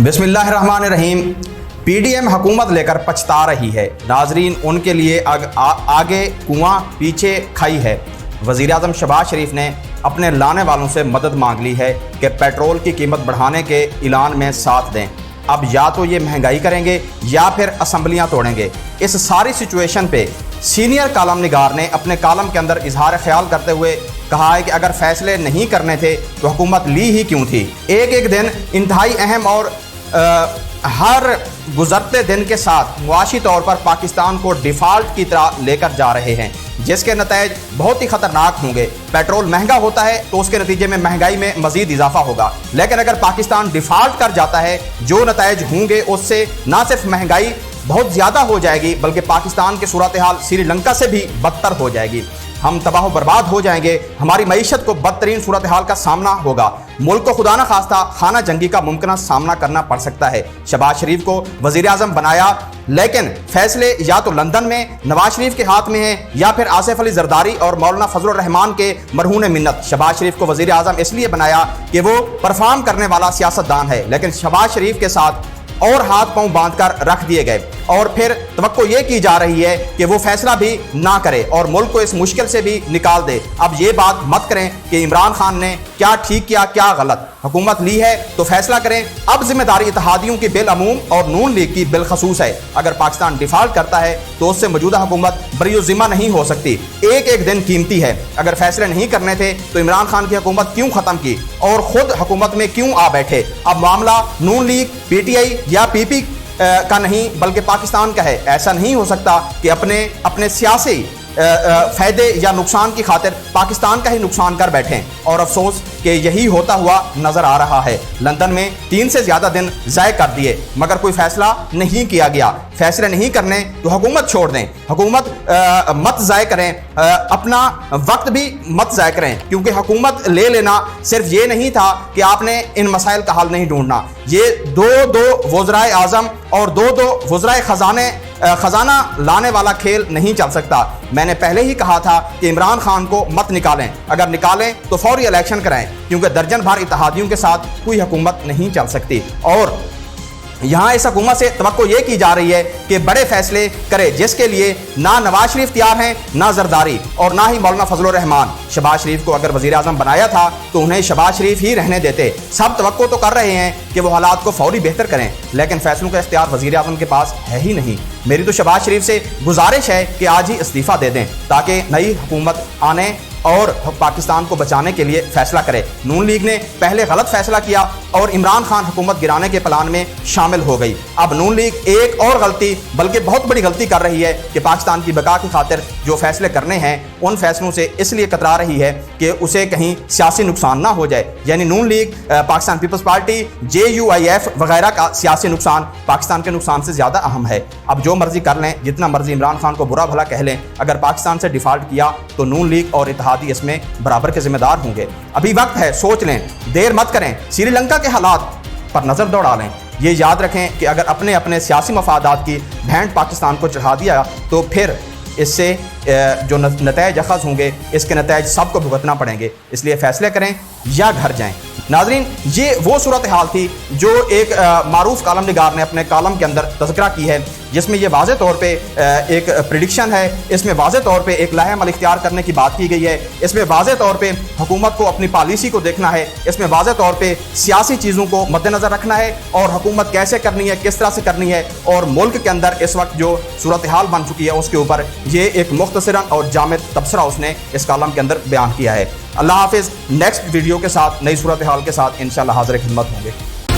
बिस्मिल्लाहिर्रहमानिर्रहीम। पीडीएम हुकूमत लेकर पछता रही है। नाजरीन, उनके लिए आगे कुआं पीछे खाई है। वज़ीर आज़म शहबाज शरीफ ने अपने लाने वालों से मदद मांग ली है कि पेट्रोल की कीमत बढ़ाने के ऐलान में साथ दें। अब या तो ये महंगाई करेंगे या फिर असम्बलियाँ तोड़ेंगे। इस सारी सिचुएशन पे सीनियर कालम निगार ने अपने कालम के अंदर इजहार ख्याल करते हुए कहा है कि अगर फैसले नहीं करने थे तो हुकूमत ली ही क्यों थी। एक एक दिन इंतहाई अहम और हर गुजरते दिन के साथ मुआशी तौर पर पाकिस्तान को डिफ़ाल्ट की तरह लेकर जा रहे हैं, जिसके नतीजे बहुत ही ख़तरनाक होंगे। पेट्रोल महंगा होता है तो उसके नतीजे में महंगाई में मज़ीद इजाफा होगा, लेकिन अगर पाकिस्तान डिफ़ाल्ट कर जाता है, जो नतीजे होंगे उससे ना सिर्फ महंगाई बहुत ज़्यादा हो जाएगी बल्कि पाकिस्तान की सूरत हाल श्रीलंका से भी बदतर हो जाएगी। हम तबाह बर्बाद हो जाएंगे, हमारी मईशत को बदतरीन सूरत हाल का सामना होगा। मुल्क को खुदा न खास्ता खाना जंगी का मुमकिन सामना करना पड़ सकता है। शहबाज शरीफ को वज़ीर आज़म बनाया, लेकिन फैसले या तो लंदन में नवाज शरीफ के हाथ में है या फिर आसिफ अली जरदारी और मौलाना फजलुर रहमान के मरहून मिन्नत। शहबाज शरीफ को वज़ीर आज़म इसलिए बनाया कि वो परफॉर्म करने वाला सियासतदान है, लेकिन शहबाज शरीफ के साथ और हाथ पांव बांधकर रख दिए गए और फिर तवक्को ये की जा रही है कि वो फैसला भी ना करे और मुल्क को इस मुश्किल से भी निकाल दे। अब ये बात मत करें कि इमरान खान ने क्या ठीक किया क्या गलत। हुकूमत ली है तो फैसला करें। अब जिम्मेदारी इत्तेहादियों की बिल अमूम और नून लीग की बिलखसूस है। अगर पाकिस्तान डिफॉल्ट करता है तो उससे मौजूदा हुकूमत बरीउज़िम्मा नहीं हो सकती। एक एक दिन कीमती है। अगर फैसले नहीं करने थे तो इमरान खान की हुकूमत क्यों ख़त्म की और ख़ुद हुकूमत में क्यों आ बैठे। अब मामला नून लीग, पीटीआई या पीपी का नहीं बल्कि पाकिस्तान का है। ऐसा नहीं हो सकता कि अपने सियासी फ़ायदे या नुकसान की खातिर पाकिस्तान का ही नुकसान कर बैठें, और अफसोस कि यही होता हुआ नज़र आ रहा है। लंदन में 3 से ज़्यादा दिन ज़ाय कर दिए मगर कोई फ़ैसला नहीं किया गया। फैसले नहीं करने तो हुकूमत छोड़ दें। हुकूमत मत ज़ाय करें, अपना वक्त भी मत ज़ाय करें, क्योंकि हुकूमत ले लेना सिर्फ ये नहीं था कि आपने इन मसाइल का हल नहीं ढूंढना। ये दो वज़राए आज़म और दो वज़राए खजाना लाने वाला खेल नहीं चल सकता। मैंने पहले ही कहा था कि इमरान खान को मत निकालें, अगर निकालें तो फौरी इलेक्शन कराएं, क्योंकि दर्जन भर इत्तेहादियों के साथ कोई हुकूमत नहीं चल सकती। और यहाँ इस हुकूमत से तवक्को ये की जा रही है कि बड़े फैसले करे, जिसके लिए ना नवाज शरीफ तैयार हैं, ना जरदारी और ना ही मौलाना फजलुर रहमान। शहबाज शरीफ को अगर वज़ीर आज़म बनाया था तो उन्हें शहबाज शरीफ ही रहने देते। सब तवक्को तो कर रहे हैं कि वो हालात को फौरी बेहतर करें, लेकिन फैसलों का इख्तियार वज़ीर आज़म के पास है ही नहीं। मेरी तो शहबाज शरीफ से गुजारिश है कि आज ही इस्तीफ़ा दे दें ताकि नई हुकूमत आने और पाकिस्तान को बचाने के लिए फैसला करे। नून लीग ने पहले गलत फैसला किया और इमरान खान हुकूमत गिराने के प्लान में शामिल हो गई। अब नून लीग एक और गलती, बल्कि बहुत बड़ी गलती कर रही है कि पाकिस्तान की बका की खातिर जो फैसले करने हैं उन फैसलों से इसलिए कतरा रही है कि उसे कहीं सियासी नुकसान ना हो जाए। यानी Noon league, Pakistan peoples party, JUIF वगैरह का सियासी नुकसान पाकिस्तान के नुकसान से ज़्यादा अहम है। अब जो मर्जी कर लें, जितना मर्जी इमरान खान को बुरा भला कह लें, अगर पाकिस्तान से डिफ़ॉल्ट किया तो नून लीग और इत्तेहादी इसमें बराबर के जिम्मेदार होंगे। अभी वक्त है, सोच लें, देर मत करें। श्रीलंका के हालात पर नज़र दौड़ा लें। ये याद रखें कि अगर अपने सियासी मफादात की भेंट पाकिस्तान को चढ़ा दिया तो फिर इससे जो नतीजे अखज़ होंगे, इसके नतीजे सबको भुगतना पड़ेंगे। इसलिए फ़ैसले करें या घर जाएं। नाज़रीन, ये वो सूरत हाल थी जो एक मारूफ कालम निगार ने अपने कालम के अंदर तज़किरा की है, जिसमें ये वाज़े तौर पे एक प्रिडिक्शन है, इसमें वाज़े तौर पे एक लाहे अमल इख्तियार करने की बात की गई है, इसमें वाज़े तौर पे हुकूमत को अपनी पॉलिसी को देखना है, इसमें वाज़े तौर पे सियासी चीज़ों को मद्देनज़र रखना है और हुकूमत कैसे करनी है, किस तरह से करनी है, और मुल्क के अंदर इस वक्त जो सूरत हाल बन चुकी है उसके ऊपर ये एक मुख्तसरन और जामिद तबसरा उसने इस कालम के अंदर बयान किया है। अल्लाह हाफिज़। नेक्स्ट वीडियो के साथ, नई सूरत हाल के साथ इंशाअल्लाह हाज़िर खिदमत होंगे।